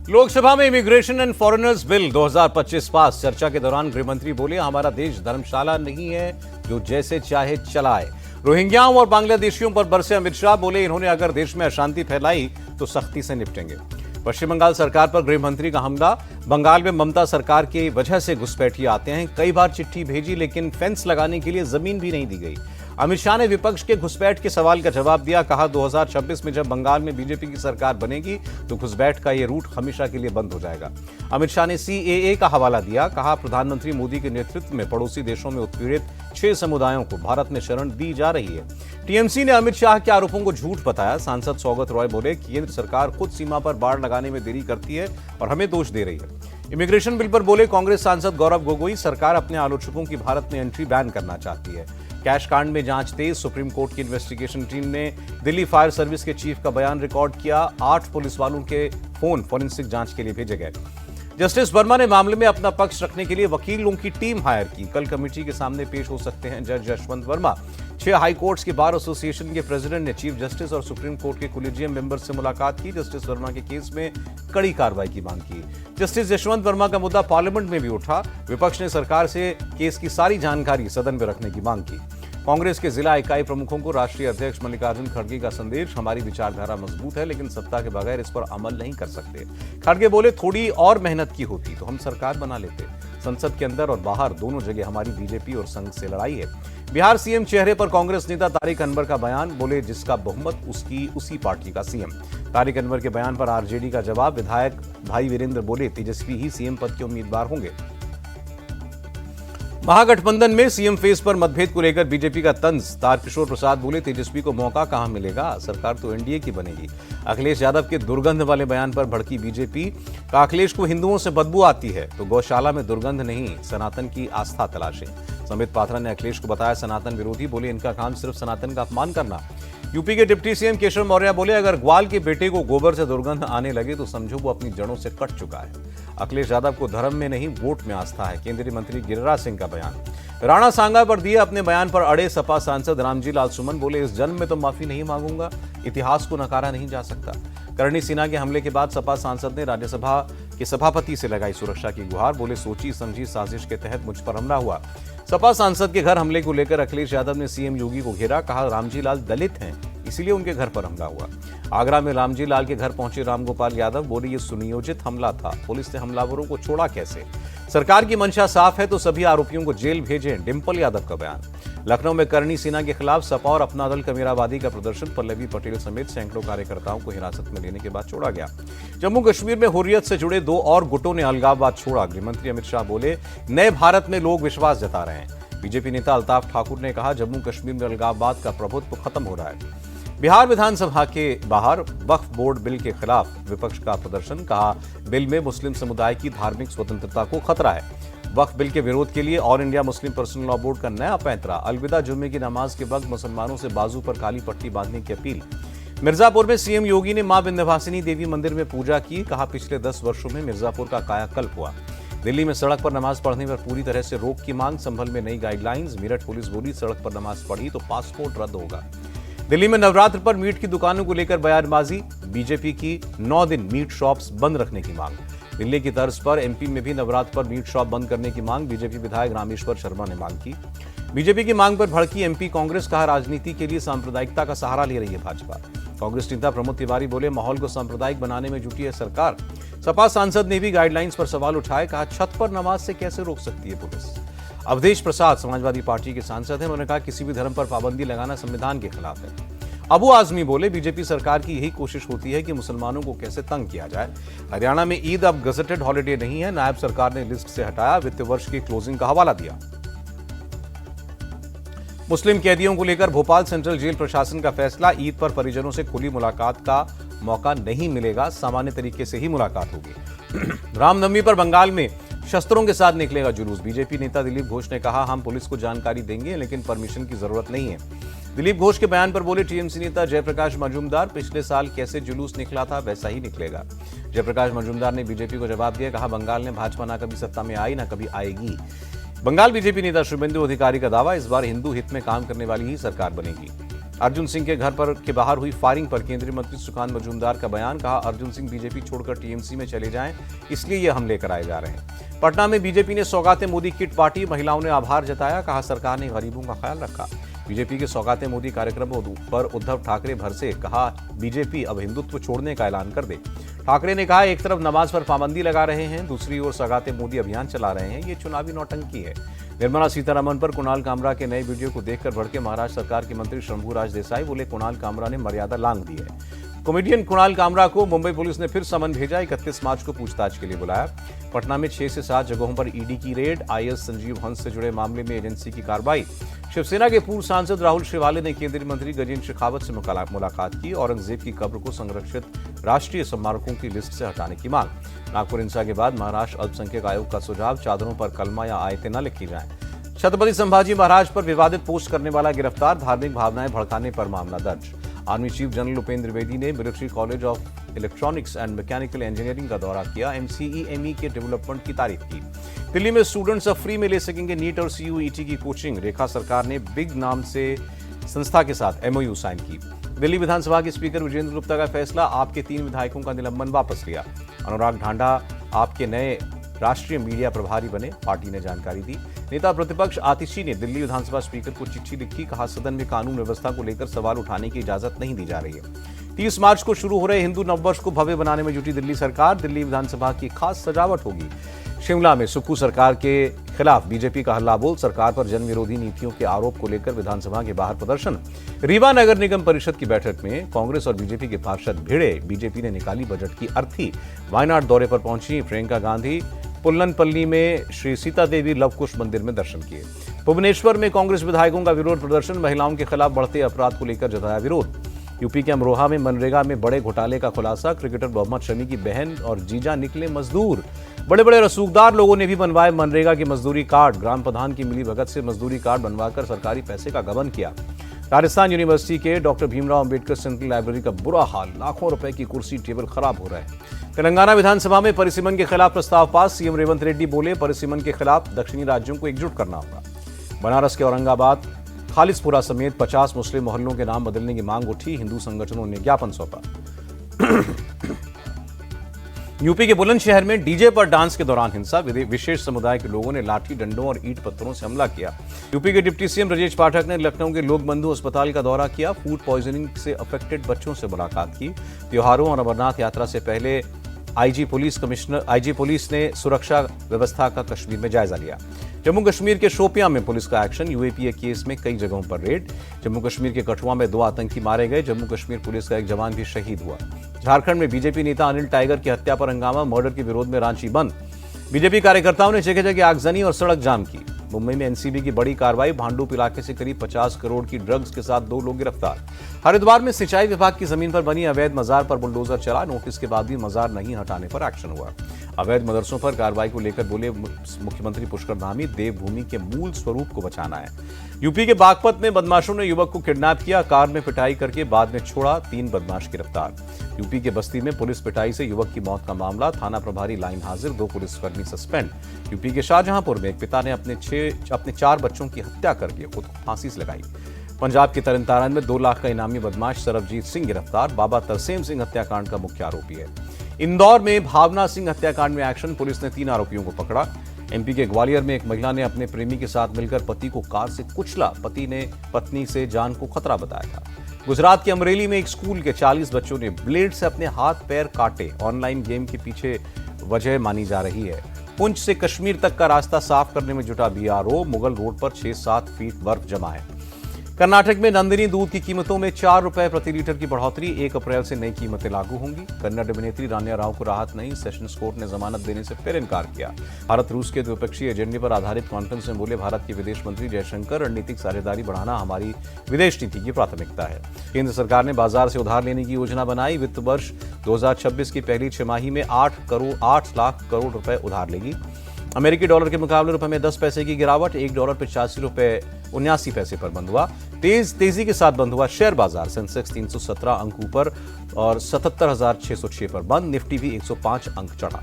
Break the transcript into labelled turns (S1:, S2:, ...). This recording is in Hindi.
S1: लोकसभा में इमिग्रेशन एंड फॉरेनर्स बिल 2025 पास। चर्चा के दौरान गृहमंत्री बोले, हमारा देश धर्मशाला नहीं है जो जैसे चाहे चलाए। रोहिंग्याओं और बांग्लादेशियों पर बरसे अमित शाह, बोले इन्होंने अगर देश में अशांति फैलाई तो सख्ती से निपटेंगे। पश्चिम बंगाल सरकार पर गृहमंत्री का हमला, बंगाल में ममता सरकार की वजह से घुसपैठिए आते हैं। कई बार चिट्ठी भेजी लेकिन फेंस लगाने के लिए जमीन भी नहीं दी गई। अमित शाह ने विपक्ष के घुसपैठ के सवाल का जवाब दिया, कहा 2026 में जब बंगाल में बीजेपी की सरकार बनेगी तो घुसपैठ का ये रूट हमेशा के लिए बंद हो जाएगा। अमित शाह ने सीएए का हवाला दिया, कहा प्रधानमंत्री मोदी के नेतृत्व में पड़ोसी देशों में उत्पीड़ित 6 समुदायों को भारत में शरण दी जा रही है। टीएमसी ने अमित शाह के आरोपों को झूठ बताया। सांसद सौगत रॉय बोले, केंद्र सरकार खुद सीमा पर बाड़ लगाने में देरी करती है और हमें दोष दे रही है। इमिग्रेशन बिल पर बोले कांग्रेस सांसद गौरव गोगोई, सरकार अपने आलोचकों की भारत में एंट्री बैन करना चाहती है। कैश कांड में जांच तेज, सुप्रीम कोर्ट की इन्वेस्टिगेशन टीम ने दिल्ली फायर सर्विस के चीफ का बयान रिकॉर्ड किया। 8 पुलिस वालों के फोन फॉरेंसिक जांच के लिए भेजे गए। जस्टिस वर्मा ने मामले में अपना पक्ष रखने के लिए वकीलों की टीम हायर की। कल कमेटी के सामने पेश हो सकते हैं जज यशवंत वर्मा। 6 हाई कोर्ट्स के बार एसोसिएशन के प्रेसिडेंट ने चीफ जस्टिस और सुप्रीम कोर्ट के कोलिजियम मेंबर से मुलाकात की। जस्टिस वर्मा के केस में कड़ी कार्रवाई की मांग की। जस्टिस यशवंत वर्मा का मुद्दा पार्लियामेंट में भी उठा। विपक्ष ने सरकार से केस की सारी जानकारी सदन में रखने की मांग की। कांग्रेस के जिला इकाई प्रमुखों को राष्ट्रीय अध्यक्ष मल्लिकार्जुन खड़गे का संदेश, हमारी विचारधारा मजबूत है लेकिन सत्ता के बगैर इस पर अमल नहीं कर सकते। खड़गे बोले, थोड़ी और मेहनत की होती तो हम सरकार बना लेते। संसद के अंदर और बाहर दोनों जगह हमारी बीजेपी और संघ से लड़ाई है। बिहार सीएम चेहरे पर कांग्रेस नेता तारिक अनवर का बयान, बोले जिसका बहुमत उसकी उसी पार्टी का सीएम। तारिक अनवर के बयान पर आरजेडी का जवाब, विधायक भाई वीरेंद्र बोले तेजस्वी ही सीएम पद के उम्मीदवार होंगे। महागठबंधन में सीएम फेस पर मतभेद को लेकर बीजेपी का तंज, तारकिशोर प्रसाद बोले तेजस्वी को मौका कहां मिलेगा, सरकार तो एनडीए की बनेगी। अखिलेश यादव के दुर्गंध वाले बयान पर भड़की बीजेपी, का अखिलेश को हिंदुओं से बदबू आती है तो गौशाला में दुर्गंध नहीं, सनातन की आस्था तलाशें। संबित पात्रा ने अखिलेश को बताया सनातन विरोधी, बोले इनका काम सिर्फ सनातन का अपमान करना। यूपी के डिप्टी सीएम केशव मौर्य बोले, अगर ग्वाल के बेटे को गोबर से दुर्गंध आने लगे तो समझो वो अपनी जड़ों से कट चुका है। अखिलेश यादव को धर्म में नहीं वोट में आस्था है। केंद्रीय मंत्री गिरिराज सिंह का बयान। राणा सांगा पर दिए अपने बयान पर अड़े सपा सांसद रामजी लाल सुमन, बोले इस जन्म में तो माफी नहीं मांगूंगा, इतिहास को नकारा नहीं जा सकता। करणी सिन्हा के हमले के बाद सपा सांसद ने राज्यसभा के सभापति से लगाई सुरक्षा की गुहार, बोले सोची समझी साजिश के तहत मुझ पर हमला हुआ। सपा सांसद के घर हमले को लेकर अखिलेश यादव ने सीएम योगी को घेरा, कहा रामजी लाल दलित हैं इसीलिए उनके घर पर हमला हुआ। आगरा में रामजी लाल के घर पहुंचे रामगोपाल यादव, बोले ये सुनियोजित हमला था, पुलिस ने हमलावरों को छोड़ा कैसे। सरकार की मंशा साफ है तो सभी आरोपियों को जेल भेजें, डिंपल यादव का बयान। लखनऊ में करणी सिन्हा के खिलाफ सपा और अपना दल कमेराबादी का प्रदर्शन, पल्लवी पटेल समेत सैकड़ों कार्यकर्ताओं को हिरासत में लेने के बाद छोड़ा गया। जम्मू कश्मीर में हुर्रियत से जुड़े 2 और गुटों ने अलगाववाद छोड़ा। गृहमंत्री अमित शाह बोले, नए भारत में लोग विश्वास जता रहे हैं। बीजेपी नेता अल्ताफ ठाकुर ने कहा, जम्मू कश्मीर में अलगाववाद का प्रभुत्व खत्म हो रहा है। बिहार विधानसभा के बाहर वक्फ बोर्ड बिल के खिलाफ विपक्ष का प्रदर्शन, कहा बिल में मुस्लिम समुदाय की धार्मिक स्वतंत्रता को खतरा है। वक्फ बिल के विरोध के लिए all India Muslim personal law board का नया पैंतरा, अलविदा जुम्मे की नमाज के वक्त मुसलमानों से बाजू पर काली पट्टी बांधने की अपील। मिर्जापुर में सीएम योगी ने मां विंध्यवासिनी देवी मंदिर में पूजा की, कहा पिछले 10 वर्षों में मिर्जापुर का कायाकल्प हुआ। दिल्ली में सड़क पर नमाज पढ़ने पर पूरी तरह से रोक की मांग, संभल में नई गाइडलाइंस। मेरठ पुलिस बोली, सड़क पर नमाज पढ़ी तो पासपोर्ट रद्द होगा। दिल्ली में नवरात्र पर मीट की दुकानों को लेकर बयानबाजी, बीजेपी की 9 दिन मीट शॉप्स बंद रखने की मांग। दिल्ली की तर्ज पर एमपी में भी नवरात्र पर मीट शॉप बंद करने की मांग, बीजेपी विधायक रामेश्वर शर्मा ने मांग की। बीजेपी की मांग पर भड़की एमपी कांग्रेस, कहा राजनीति के लिए सांप्रदायिकता का सहारा ले रही है भाजपा। कांग्रेस नेता प्रमोद तिवारी बोले, माहौल को सांप्रदायिक बनाने में जुटी है सरकार। सपा सांसद ने भी गाइडलाइंस पर सवाल उठाए, कहा छत पर नमाज से कैसे रोक सकती है पुलिस। अवधेश प्रसाद समाजवादी पार्टी के सांसद हैं, उन्होंने कहा किसी भी धर्म पर पाबंदी लगाना संविधान के खिलाफ है। अबू आजमी बोले, बीजेपी सरकार की यही कोशिश होती है कि मुसलमानों को कैसे तंग किया जाए। हरियाणा में ईद अब गजटेड हॉलिडे नहीं है, नायब सरकार ने लिस्ट से हटाया। वित्त वर्ष की क्लोजिंग का हवाला दिया। मुस्लिम कैदियों को लेकर भोपाल सेंट्रल जेल प्रशासन का फैसला, ईद पर परिजनों से खुली मुलाकात का मौका नहीं मिलेगा, सामान्य तरीके से ही मुलाकात होगी। रामनवमी पर बंगाल में शस्त्रों के साथ निकलेगा जुलूस। बीजेपी नेता दिलीप घोष ने कहा, हम पुलिस को जानकारी देंगे लेकिन परमिशन की जरूरत नहीं है। दिलीप घोष के बयान पर बोले टीएमसी नेता जयप्रकाश मजूमदार, पिछले साल कैसे जुलूस निकला था वैसा ही निकलेगा। जयप्रकाश मजूमदार ने बीजेपी को जवाब दिया, कहा बंगाल ने भाजपा ना कभी सत्ता में आई ना कभी आएगी। बंगाल बीजेपी नेता शुभेंदु अधिकारी का दावा, इस बार हिंदू हित में काम करने वाली ही सरकार बनेगी। अर्जुन सिंह के घर पर के बाहर हुई फायरिंग पर केंद्रीय मंत्री सुकांत मजूमदार का बयान। कहा, अर्जुन सिंह बीजेपी छोड़कर टीएमसी में चले जाएं, इसलिए ये हमले कराए जा रहे हैं। पटना में बीजेपी ने सौगाते मोदी किट बांटी, महिलाओं ने आभार जताया। कहा, सरकार ने गरीबों का ख्याल रखा। बीजेपी के सौगाते मोदी कार्यक्रम पर उद्धव ठाकरे भड़से। कहा, बीजेपी अब हिंदुत्व छोड़ने का ऐलान कर दे। ठाकरे ने कहा, एक तरफ नमाज पर पाबंदी लगा रहे हैं, दूसरी ओर सौगाते मोदी अभियान चला रहे हैं, ये चुनावी नौटंकी है। निर्मला सीतारमण पर कुणाल कामरा के नए वीडियो को देखकर भड़के महाराष्ट्र सरकार के मंत्री शंभूराज देसाई। बोले, कुणाल कामरा ने मर्यादा लांघ दी है। कॉमेडियन कुणाल कामरा को मुंबई पुलिस ने फिर समन भेजा। 31 मार्च को पूछताछ के लिए बुलाया। पटना में 6 से 7 जगहों पर ईडी की रेड। आईएएस संजीव हंस से जुड़े मामले में एजेंसी की कार्रवाई। शिवसेना के पूर्व सांसद राहुल श्रीवाले ने केंद्रीय मंत्री गजेंद्र शेखावत से मुलाकात की। औरंगजेब की कब्र को संरक्षित राष्ट्रीय स्मारकों की लिस्ट से हटाने की मांग। नागपुर हिंसा के बाद महाराष्ट्र अल्पसंख्यक आयोग का सुझाव, चादरों पर कलमा या आयतें न लिखी जाएं। छत्रपति संभाजी महाराज पर विवादित पोस्ट करने वाला गिरफ्तार। धार्मिक भावनाएं भड़काने पर मामला दर्ज। Army chief general Upendra Dwivedi ने military college of electronics and mechanical engineering का दौरा किया। एमसीईएमई के डेवलपमेंट की तारीफ की। दिल्ली में स्टूडेंट्स अब फ्री में ले सकेंगे नीट और सीयूईटी की कोचिंग। रेखा सरकार ने बिग नाम से संस्था के साथ एमओयू साइन की। दिल्ली विधानसभा के स्पीकर विजेंद्र गुप्ता का फैसला, आपके 3 विधायकों का निलंबन वापस लिया। अनुराग ढांडा आपके नए राष्ट्रीय मीडिया प्रभारी बने, पार्टी ने जानकारी दी। नेता प्रतिपक्ष आतिशी ने दिल्ली विधानसभा स्पीकर को चिट्ठी लिखी। कहा, सदन में कानून व्यवस्था को लेकर सवाल उठाने की इजाजत नहीं दी जा रही है। 30 मार्च को शुरू हो रहे हिंदू नववर्ष को भव्य बनाने में जुटी दिल्ली सरकार। दिल्ली विधानसभा की खास सजावट होगी। शिमला में सुक्खू सरकार के खिलाफ बीजेपी का हल्ला बोल। सरकार पर जन विरोधी नीतियों के आरोप को लेकर विधानसभा के बाहर प्रदर्शन। रीवा नगर निगम परिषद की बैठक में कांग्रेस और बीजेपी के पार्षद भिड़े। बीजेपी ने निकाली बजट की अर्थी। वायनाड दौरे पर पहुंची प्रियंका गांधी। पुल्लनपल्ली में श्री सीता देवी लवकुश मंदिर में दर्शन किए। भुवनेश्वर में कांग्रेस विधायकों का विरोध प्रदर्शन। महिलाओं के खिलाफ बढ़ते अपराध को लेकर जताया विरोध। यूपी के अमरोहा में मनरेगा में बड़े घोटाले का खुलासा। क्रिकेटर मोहम्मद शमी की बहन और जीजा निकले मजदूर। बड़े बड़े रसूखदार लोगों ने भी बनवाए मनरेगा के मजदूरी कार्ड। ग्राम प्रधान की मिलीभगत से मजदूरी कार्ड बनवाकर सरकारी पैसे का गबन किया। राजस्थान यूनिवर्सिटी के doctor Bhimrao Ambedkar central library का बुरा हाल। लाखों रुपए की कुर्सी टेबल खराब हो रहे हैं। तेलंगाना विधानसभा में परिसीमन के खिलाफ प्रस्ताव पास। सीएम रेवंत रेड्डी बोले, परिसीमन के खिलाफ दक्षिणी राज्यों को एकजुट करना होगा। बनारस के औरंगाबाद खालिसपुरा समेत 50 मुस्लिम मोहल्लों के नाम बदलने की मांग उठी। हिंदू संगठनों ने ज्ञापन सौंपा। यूपी के बुलंदशहर में डीजे पर डांस के दौरान हिंसा। विशेष समुदाय के लोगों ने लाठी डंडों और ईंट पत्थरों से हमला किया। यूपी के डिप्टी सीएम ब्रजेश पाठक ने लखनऊ के लोक बंधु अस्पताल का दौरा किया। फूड पॉइजनिंग से अफेक्टेड बच्चों से मुलाकात की। त्योहारों और अमरनाथ यात्रा से पहले आईजी पुलिस ने सुरक्षा व्यवस्था का कश्मीर में जायजा लिया। जम्मू कश्मीर के शोपियां में पुलिस का एक्शन। यूएपीए केस में कई जगहों पर रेड। जम्मू कश्मीर के कठुआ में 2 आतंकी मारे गए। जम्मू कश्मीर पुलिस का एक जवान भी शहीद हुआ। झारखंड में बीजेपी नेता अनिल टाइगर की हत्या पर हंगामा। मर्डर के विरोध में रांची बंद। बीजेपी कार्यकर्ताओं ने जगह जगह आगजनी और सड़क जाम की। मुंबई में एनसीबी की बड़ी कार्रवाई। भांडुप इलाके से करीब 50 करोड़ की ड्रग्स के साथ 2 लोग गिरफ्तार। हरिद्वार में सिंचाई विभाग की जमीन पर बनी अवैध मजार पर बुलडोजर चला। नोटिस के बाद भी मजार नहीं हटाने पर एक्शन हुआ। अवैध मदरसों पर कार्रवाई को लेकर बोले मुख्यमंत्री पुष्कर धामी, देवभूमि के मूल स्वरूप को बचाना है। यूपी के बागपत में बदमाशों ने युवक को किडनैप किया। कार में पिटाई करके बाद में छोड़ा। 3 बदमाश गिरफ्तार। यूपी के बस्ती में पुलिस पिटाई से युवक की मौत का मामला। थाना प्रभारी लाइन हाजिर। 2 पुलिसकर्मी सस्पेंड। यूपी के शाहजहांपुर में एक पिता ने अपने 4 बच्चों की हत्या करके खुद को फांसी से लगाई। पंजाब के तरनतारन में 2 लाख का इनामी बदमाश सरबजीत सिंह गिरफ्तार। बाबा तरसेम सिंह हत्याकांड का मुख्य आरोपी है। इंदौर में भावना सिंह हत्याकांड में एक्शन। पुलिस ने 3 आरोपियों को पकड़ा। एमपी के ग्वालियर में एक महिला ने अपने प्रेमी के साथ मिलकर पति को कार से कुचला। पति ने पत्नी से जान को खतरा बताया था। गुजरात के अमरेली में एक स्कूल के 40 बच्चों ने ब्लेड से अपने हाथ पैर काटे। ऑनलाइन गेम के पीछे वजह मानी जा रही है। पुंछ से कश्मीर तक का रास्ता साफ करने में जुटा बीआरओ। मुगल रोड पर 6-7 फीट बर्फ जमा है। कर्नाटक में नंदिनी दूध की कीमतों में 4 रुपए प्रति लीटर की बढ़ोतरी। 1 अप्रैल से नई कीमतें लागू होंगी। कन्नड़ अभिनेत्री रान्या राव को राहत नहीं। सेशंस कोर्ट ने जमानत देने से फिर इनकार किया। भारत रूस के द्विपक्षीय एजेंडे पर आधारित कॉन्फ्रेंस में बोले भारत के विदेश मंत्री जयशंकर, रणनीतिक साझेदारी बढ़ाना हमारी विदेश नीति की प्राथमिकता है। केंद्र सरकार ने बाजार से उधार लेने की योजना बनाई। वित्त वर्ष 2026 की पहली छमाही में 8 लाख करोड़ रुपए उधार लेगी। अमेरिकी डॉलर के मुकाबले रुपए में 10 पैसे की गिरावट। 1 डॉलर 85 रुपए 79 पैसे पर बंद हुआ। तेजी के साथ बंद हुआ शेयर बाजार। सेंसेक्स 317 अंक ऊपर और 77,606 पर बंद। निफ्टी भी 105 अंक चढ़ा।